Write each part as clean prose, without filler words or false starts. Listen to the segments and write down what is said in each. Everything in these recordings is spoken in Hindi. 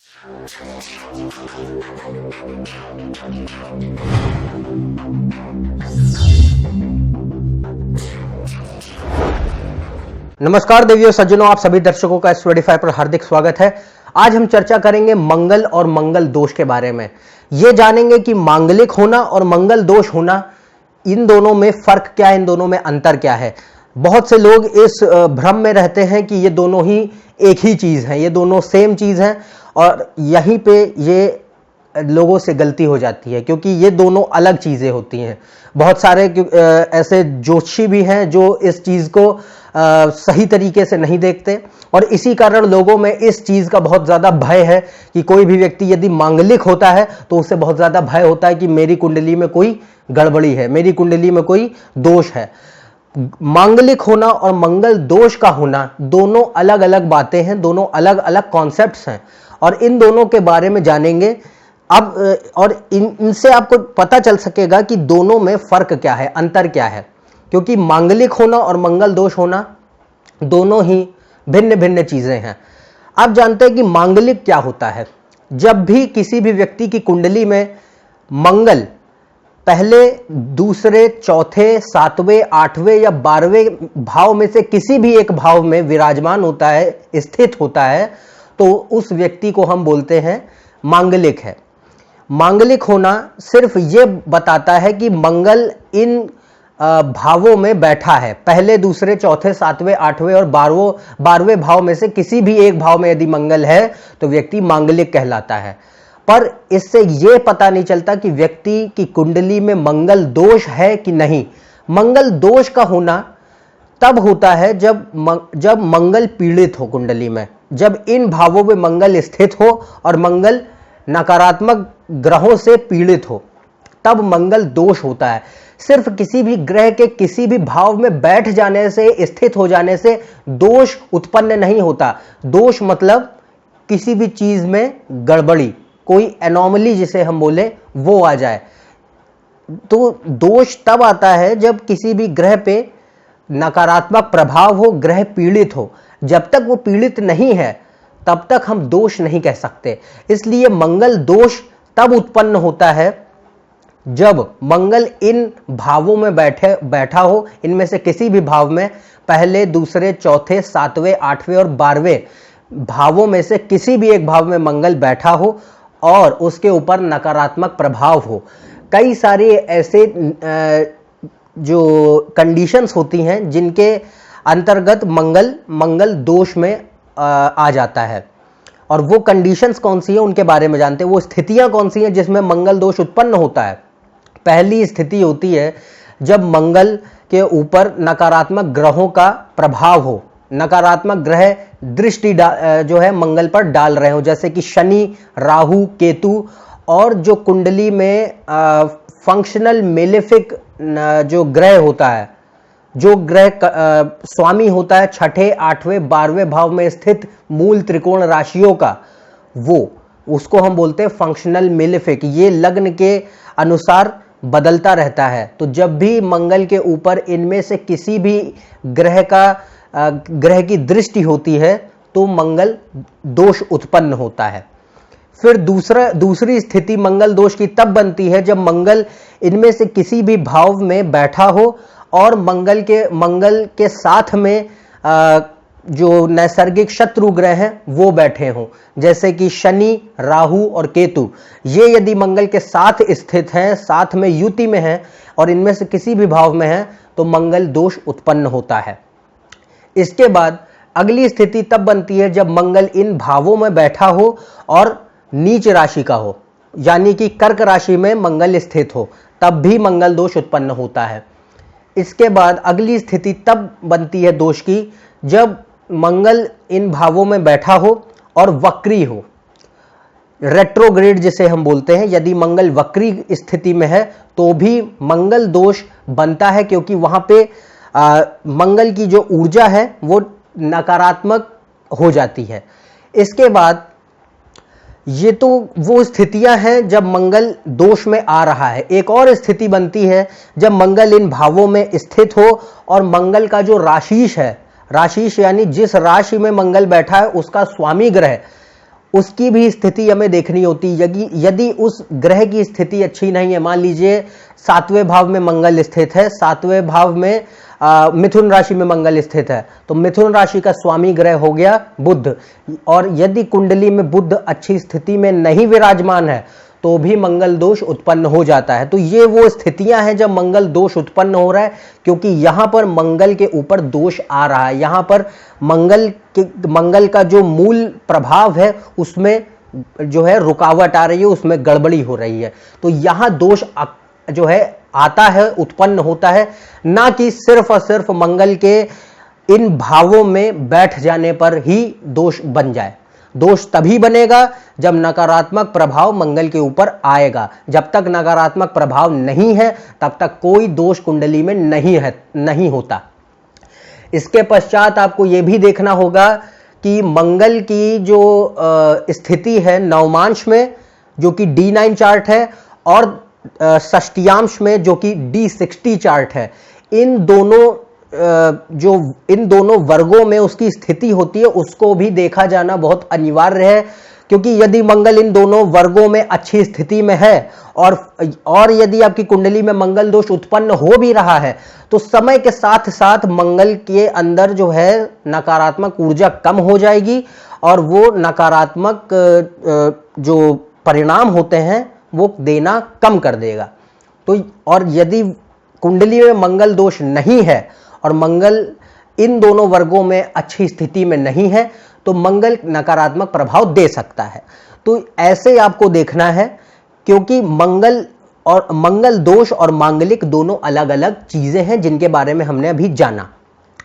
नमस्कार देवियों सज्जनों, आप सभी दर्शकों का S25 पर हार्दिक स्वागत है। आज हम चर्चा करेंगे मंगल और मंगल दोष के बारे में। ये जानेंगे कि मांगलिक होना और मंगल दोष होना, इन दोनों में फर्क क्या है, इन दोनों में अंतर क्या है। बहुत से लोग इस भ्रम में रहते हैं कि ये दोनों ही एक ही चीज है, ये दोनों सेम चीज है, और यहीं पे ये लोगों से गलती हो जाती है क्योंकि ये दोनों अलग चीजें होती हैं। बहुत सारे ऐसे ज्योतिषी भी हैं जो इस चीज को सही तरीके से नहीं देखते, और इसी कारण लोगों में इस चीज का बहुत ज्यादा भय है कि कोई भी व्यक्ति यदि मांगलिक होता है तो उसे बहुत ज्यादा भय होता है कि मेरी कुंडली में कोई गड़बड़ी है, मेरी कुंडली में कोई दोष है। मांगलिक होना और मंगल दोष का होना दोनों अलग अलग बातें हैं, दोनों अलग अलग कॉन्सेप्ट्स हैं, और इन दोनों के बारे में जानेंगे अब। और इनसे आपको पता चल सकेगा कि दोनों में फर्क क्या है, अंतर क्या है, क्योंकि मांगलिक होना और मंगल दोष होना दोनों ही भिन्न भिन्न चीजें हैं। आप जानते हैं कि मांगलिक क्या होता है। जब भी किसी भी व्यक्ति की कुंडली में मंगल पहले, दूसरे, चौथे, सातवें, आठवें या 12वें भाव में से किसी भी एक भाव में विराजमान होता है, स्थित होता है, तो उस व्यक्ति को हम बोलते हैं मांगलिक है। मांगलिक होना सिर्फ ये बताता है कि मंगल इन भावों में बैठा है, पहले, दूसरे, चौथे, सातवें, आठवें और 12वें भाव में से किसी भी एक भाव में यदि मंगल है तो व्यक्ति मांगलिक कहलाता है। पर इससे यह पता नहीं चलता कि व्यक्ति की कुंडली में मंगल दोष है कि नहीं। मंगल दोष का होना तब होता है जब मंगल पीड़ित हो कुंडली में, जब इन भावों में मंगल स्थित हो और मंगल नकारात्मक ग्रहों से पीड़ित हो, तब मंगल दोष होता है। सिर्फ किसी भी ग्रह के किसी भी भाव में बैठ जाने से, स्थित हो जाने से दोष उत्पन्न नहीं होता। दोष मतलब किसी भी चीज में गड़बड़ी, कोई एनोमली जिसे हम बोले वो आ जाए। तो दोष तब आता है जब किसी भी ग्रह पे नकारात्मक प्रभाव हो, ग्रह पीड़ित हो। जब तक वो पीड़ित नहीं है तब तक हम दोष नहीं कह सकते। इसलिए मंगल दोष तब उत्पन्न होता है जब मंगल इन भावों में बैठा हो, इनमें से किसी भी भाव में, पहले, दूसरे, चौथे, सातवें, आठवें और 12वें भावों में से किसी भी एक भाव में मंगल बैठा हो और उसके ऊपर नकारात्मक प्रभाव हो। कई सारे ऐसे जो कंडीशंस होती हैं जिनके अंतर्गत मंगल दोष में आ जाता है, और वो कंडीशंस कौन सी है उनके बारे में जानते हैं। वो स्थितियां कौन सी हैं जिसमें मंगल दोष उत्पन्न होता है। पहली स्थिति होती है जब मंगल के ऊपर नकारात्मक ग्रहों का प्रभाव हो, नकारात्मक ग्रह दृष्टि जो है मंगल पर डाल रहे हो, जैसे कि शनि, राहु, केतु, और जो कुंडली में फंक्शनल मेलेफिक जो ग्रह होता है, जो ग्रह स्वामी होता है छठे, आठवें, 12वें भाव में स्थित मूल त्रिकोण राशियों का, वो उसको हम बोलते हैं फंक्शनल मेलेफिक। ये लग्न के अनुसार बदलता रहता है। तो जब भी मंगल के ऊपर इनमें से किसी भी ग्रह की दृष्टि होती है तो मंगल दोष उत्पन्न होता है। फिर दूसरी स्थिति मंगल दोष की तब बनती है जब मंगल इनमें से किसी भी भाव में बैठा हो और मंगल के साथ में जो नैसर्गिक शत्रु ग्रह हैं वो बैठे हों, जैसे कि शनि, राहु और केतु। ये यदि मंगल के साथ स्थित हैं, साथ में युति में हैं और इनमें से किसी भी भाव में हैं तो मंगल दोष उत्पन्न होता है। इसके बाद अगली स्थिति तब बनती है जब मंगल इन भावों में बैठा हो और नीच राशि का हो, यानी कि कर्क राशि में मंगल स्थित हो, तब भी मंगल दोष उत्पन्न होता है। इसके बाद अगली स्थिति तब बनती है दोष की जब मंगल इन भावों में बैठा हो और वक्री हो, रेट्रोग्रेड जिसे हम बोलते हैं। यदि मंगल वक्री स्थिति में है तो भी मंगल दोष बनता है, क्योंकि वहां पे मंगल की जो ऊर्जा है वो नकारात्मक हो जाती है। इसके बाद ये तो वो स्थितियां हैं जब मंगल दोष में आ रहा है। एक और स्थिति बनती है जब मंगल इन भावों में स्थित हो और मंगल का जो राशिश है, राशिश यानी जिस राशि में मंगल बैठा है उसका स्वामी ग्रह उसकी भी स्थिति हमें देखनी होती है। यदि उस ग्रह की स्थिति अच्छी नहीं है, मान लीजिए 7वें भाव में मंगल स्थित है, 7वें भाव में मिथुन राशि में मंगल स्थित है, तो मिथुन राशि का स्वामी ग्रह हो गया बुध, और यदि कुंडली में बुध अच्छी स्थिति में नहीं विराजमान है तो भी मंगल दोष उत्पन्न हो जाता है। तो ये वो स्थितियां हैं जब मंगल दोष उत्पन्न हो रहा है, क्योंकि यहां पर मंगल के ऊपर दोष आ रहा है। यहां पर मंगल का जो मूल प्रभाव है उसमें जो है रुकावट आ रही है, उसमें गड़बड़ी हो रही है। तो यहां दोष जो है आता है, उत्पन्न होता है, ना कि सिर्फ और सिर्फ मंगल के इन भावों में बैठ जाने पर ही दोष बन जाए। दोष तभी बनेगा जब नकारात्मक प्रभाव मंगल के ऊपर आएगा। जब तक नकारात्मक प्रभाव नहीं है तब तक कोई दोष कुंडली में नहीं होता। इसके पश्चात आपको यह भी देखना होगा कि मंगल की जो स्थिति है नवमांश में, जो कि D9 चार्ट है, और षष्टियांश में जो कि D60 चार्ट है, इन दोनों वर्गों में उसकी स्थिति होती है, उसको भी देखा जाना बहुत अनिवार्य है। क्योंकि यदि मंगल इन दोनों वर्गों में अच्छी स्थिति में है और यदि आपकी कुंडली में मंगल दोष उत्पन्न हो भी रहा है, तो समय के साथ साथ मंगल के अंदर जो है नकारात्मक ऊर्जा कम हो जाएगी और वो नकारात्मक जो परिणाम होते हैं वो देना कम कर देगा। तो और यदि कुंडली में मंगल दोष नहीं है और मंगल इन दोनों वर्गों में अच्छी स्थिति में नहीं है, तो मंगल नकारात्मक प्रभाव दे सकता है। तो ऐसे आपको देखना है, क्योंकि मंगल दोष और मांगलिक दोनों अलग अलग चीजें हैं जिनके बारे में हमने अभी जाना।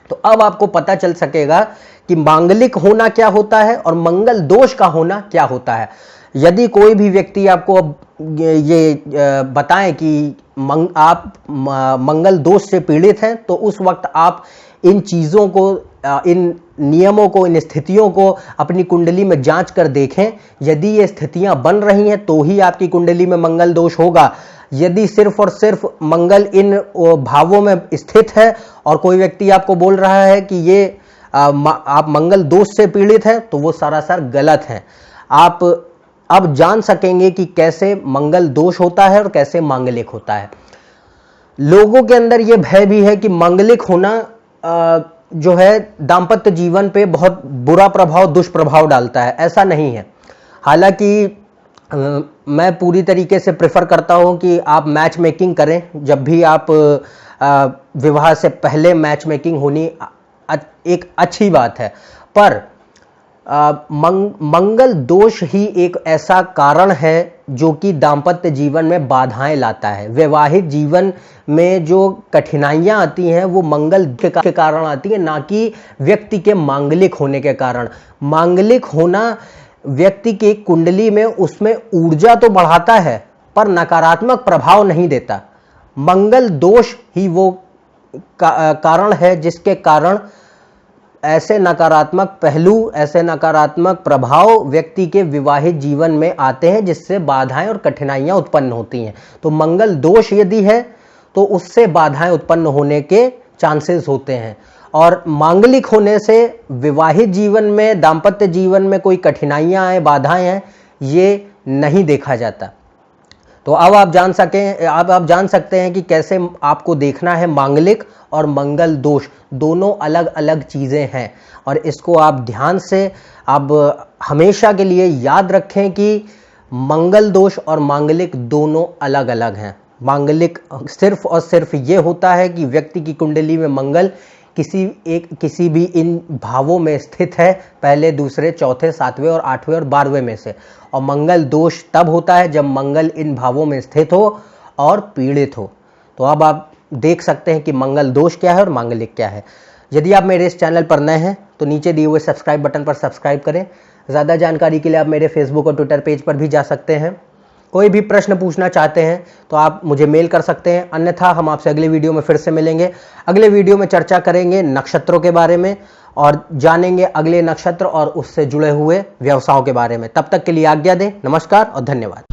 तो अब आपको पता चल सकेगा कि मांगलिक होना क्या होता है और मंगल दोष का होना क्या होता है। यदि कोई भी व्यक्ति आपको ये बताएं कि आप मंगल दोष से पीड़ित हैं, तो उस वक्त आप इन चीज़ों को, इन नियमों को, इन स्थितियों को अपनी कुंडली में जांच कर देखें। यदि ये स्थितियां बन रही हैं तो ही आपकी कुंडली में मंगल दोष होगा। यदि सिर्फ और सिर्फ मंगल इन भावों में स्थित है और कोई व्यक्ति आपको बोल रहा है कि ये आप मंगल दोष से पीड़ित हैं, तो वो सरासर गलत है। आप अब जान सकेंगे कि कैसे मंगल दोष होता है और कैसे मांगलिक होता है। लोगों के अंदर यह भय भी है कि मांगलिक होना जो है दाम्पत्य जीवन पे बहुत बुरा प्रभाव, दुष्प्रभाव डालता है। ऐसा नहीं है। हालांकि मैं पूरी तरीके से प्रेफर करता हूं कि आप मैच मेकिंग करें। जब भी आप विवाह से पहले मैच मेकिंग होनी एक अच्छी बात है, पर मंगल दोष ही एक ऐसा कारण है जो कि दाम्पत्य जीवन में बाधाएं लाता है। वैवाहिक जीवन में जो कठिनाइयां आती हैं वो मंगल के कारण आती है, ना कि व्यक्ति के मांगलिक होने के कारण। मांगलिक होना व्यक्ति की कुंडली में उसमें ऊर्जा तो बढ़ाता है पर नकारात्मक प्रभाव नहीं देता। मंगल दोष ही वो कारण है जिसके कारण ऐसे नकारात्मक पहलू, ऐसे नकारात्मक प्रभाव व्यक्ति के विवाहित जीवन में आते हैं, जिससे बाधाएं और कठिनाइयां उत्पन्न होती हैं। तो मंगल दोष यदि है तो उससे बाधाएं उत्पन्न होने के चांसेस होते हैं, और मांगलिक होने से विवाहित जीवन में, दाम्पत्य जीवन में कोई कठिनाइयां आए, बाधाएं हैं, ये नहीं देखा जाता। तो अब आप जान सकते हैं कि कैसे आपको देखना है। मांगलिक और मंगल दोष दोनों अलग अलग चीज़ें हैं, और इसको आप ध्यान से अब हमेशा के लिए याद रखें कि मंगल दोष और मांगलिक दोनों अलग अलग हैं। मांगलिक सिर्फ और सिर्फ ये होता है कि व्यक्ति की कुंडली में मंगल किसी भी इन भावों में स्थित है, पहले, दूसरे, चौथे, 7वें और 8वें और 12वें में से। और मंगल दोष तब होता है जब मंगल इन भावों में स्थित हो और पीड़ित हो। तो अब आप देख सकते हैं कि मंगल दोष क्या है और मांगलिक क्या है। यदि आप मेरे इस चैनल पर नए हैं तो नीचे दिए हुए सब्सक्राइब बटन पर सब्सक्राइब करें। ज़्यादा जानकारी के लिए आप मेरे फेसबुक और ट्विटर पेज पर भी जा सकते हैं। कोई भी प्रश्न पूछना चाहते हैं तो आप मुझे मेल कर सकते हैं, अन्यथा हम आपसे अगले वीडियो में फिर से मिलेंगे। अगले वीडियो में चर्चा करेंगे नक्षत्रों के बारे में और जानेंगे अगले नक्षत्र और उससे जुड़े हुए व्यवसायों के बारे में। तब तक के लिए आज्ञा दें। नमस्कार और धन्यवाद।